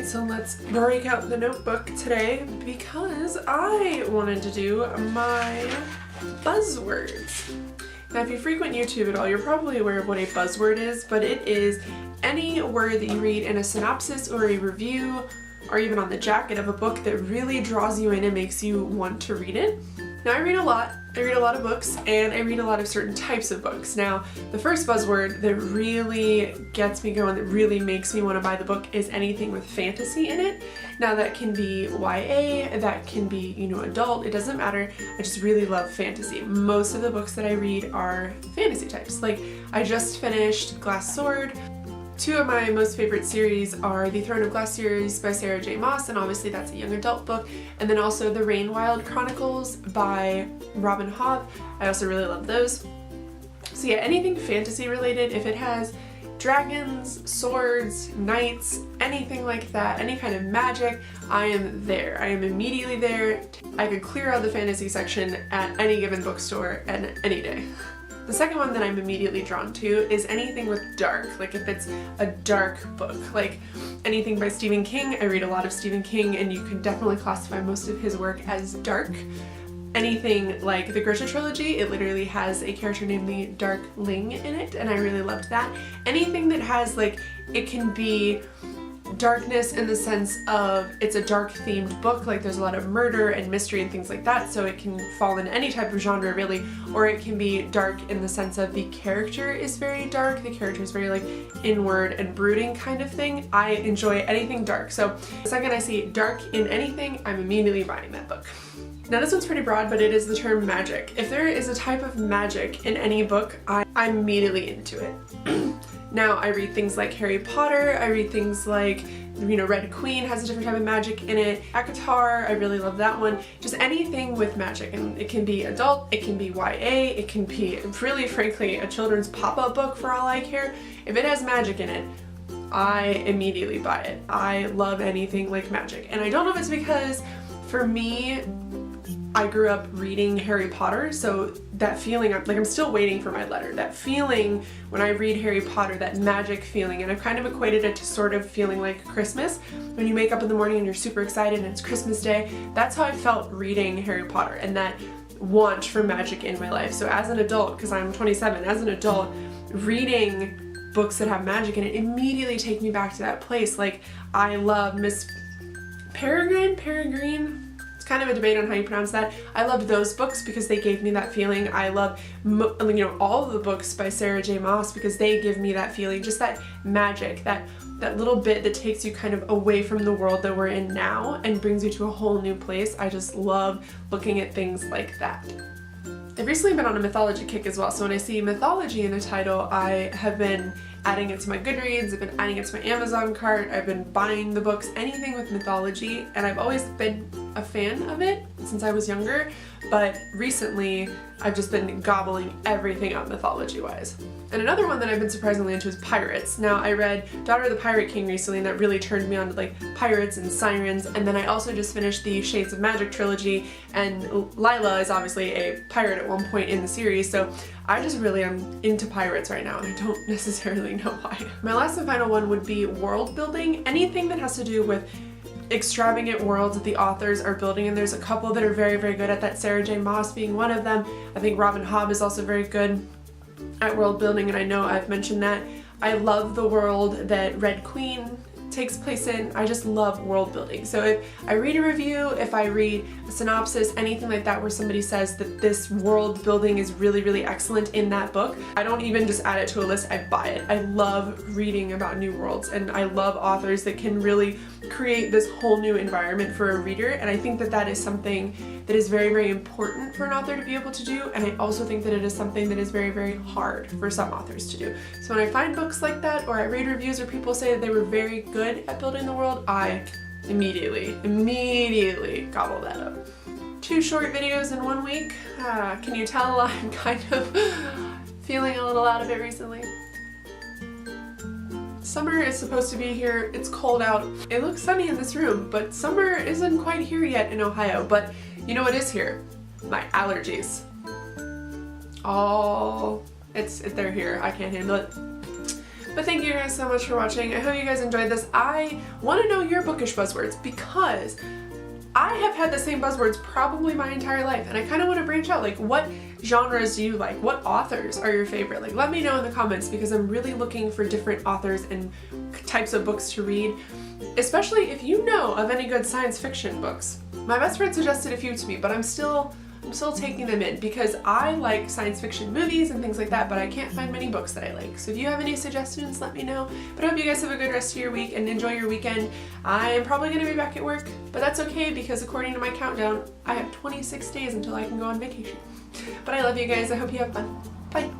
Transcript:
so let's break out the notebook today because I wanted to do my buzzwords. Now, if you frequent YouTube at all, you're probably aware of what a buzzword is, but it is any word that you read in a synopsis or a review or even on the jacket of a book that really draws you in and makes you want to read it. Now, I read a lot. I read a lot of books, and I read a lot of certain types of books. Now, the first buzzword that really gets me going, that really makes me want to buy the book, is anything with fantasy in it. Now, that can be YA, that can be, adult, it doesn't matter. I just really love fantasy. Most of the books that I read are fantasy types. Like, I just finished Glass Sword. Two of my most favorite series are the Throne of Glass series by Sarah J. Maas, and obviously that's a young adult book, and then also the Rainwild Chronicles by Robin Hobb. I also really love those. So yeah, anything fantasy related, if it has dragons, swords, knights, anything like that, any kind of magic, I am there. I am immediately there. I could clear out the fantasy section at any given bookstore and any day. The second one that I'm immediately drawn to is anything with dark, like if it's a dark book, like anything by Stephen King. I read a lot of Stephen King, and you can definitely classify most of his work as dark. Anything like the Grisha trilogy, it literally has a character named the Darkling in it, and I really loved that. Anything that has, like, it can be darkness in the sense of it's a dark themed book, like there's a lot of murder and mystery and things like that, so it can fall in any type of genre really, or it can be dark in the sense of the character is very dark, the character is very like inward and brooding kind of thing. I enjoy anything dark, so the second I see dark in anything, I'm immediately buying that book. Now, this one's pretty broad, but it is the term magic. If there is a type of magic in any book, I'm immediately into it. Now, I read things like Harry Potter, I read things like, Red Queen has a different type of magic in it, ACOTAR, I really love that one. Just anything with magic, and it can be adult, it can be YA, it can be, really frankly, a children's pop-up book for all I care. If it has magic in it, I immediately buy it. I love anything like magic. And I don't know if it's because, for me, I grew up reading Harry Potter, so that feeling, I'm still waiting for my letter. That feeling when I read Harry Potter, that magic feeling, and I've kind of equated it to sort of feeling like Christmas. When you wake up in the morning and you're super excited and it's Christmas Day, that's how I felt reading Harry Potter, and that want for magic in my life. So as an adult, because I'm 27, as an adult, reading books that have magic in it immediately take me back to that place. Like, I love Miss Peregrine, kind of a debate on how you pronounce that. I loved those books because they gave me that feeling. I love, all of the books by Sarah J. Maas because they give me that feeling, just that magic, that little bit that takes you kind of away from the world that we're in now and brings you to a whole new place. I just love looking at things like that. I've recently been on a mythology kick as well, so when I see mythology in a title, I have been adding it to my Goodreads, I've been adding it to my Amazon cart, I've been buying the books, anything with mythology, and I've always been a fan of it since I was younger, but recently I've just been gobbling everything up mythology-wise. And another one that I've been surprisingly into is pirates. Now, I read Daughter of the Pirate King recently, and that really turned me on to like pirates and sirens, and then I also just finished the Shades of Magic trilogy, and Lila is obviously a pirate at one point in the series, so I just really am into pirates right now, and I don't necessarily know why. My last and final one would be world building. Anything that has to do with extravagant worlds that the authors are building, and there's a couple that are very, very good at that, Sarah J. Maas being one of them. I think Robin Hobb is also very good at world building, and I know I've mentioned that. I love the world that Red Queen takes place in. I just love world building. So if I read a review, if I read a synopsis, anything like that where somebody says that this world building is really, really excellent in that book, I don't even just add it to a list, I buy it. I love reading about new worlds, and I love authors that can really create this whole new environment for a reader, and I think that that is something that is very, very important for an author to be able to do, and I also think that it is something that is very, very hard for some authors to do. So when I find books like that, or I read reviews where people say that they were very good at building the world, I immediately gobble that up. 2 short videos in 1 week. Can you tell I'm kind of feeling a little out of it recently? Summer is supposed to be here. It's cold out. It looks sunny in this room, but summer isn't quite here yet in Ohio. But you know what is here? My allergies. They're here. I can't handle it. But thank you guys so much for watching. I hope you guys enjoyed this. I want to know your bookish buzzwords because I have had the same buzzwords probably my entire life, and I kind of want to branch out. Like, what genres do you like? What authors are your favorite? Like, let me know in the comments because I'm really looking for different authors and types of books to read, especially if you know of any good science fiction books. My best friend suggested a few to me, but I'm still taking them in because I like science fiction movies and things like that, but I can't find many books that I like. So if you have any suggestions, let me know. But I hope you guys have a good rest of your week and enjoy your weekend. I am probably going to be back at work, but that's okay because according to my countdown, I have 26 days until I can go on vacation. But I love you guys. I hope you have fun. Bye.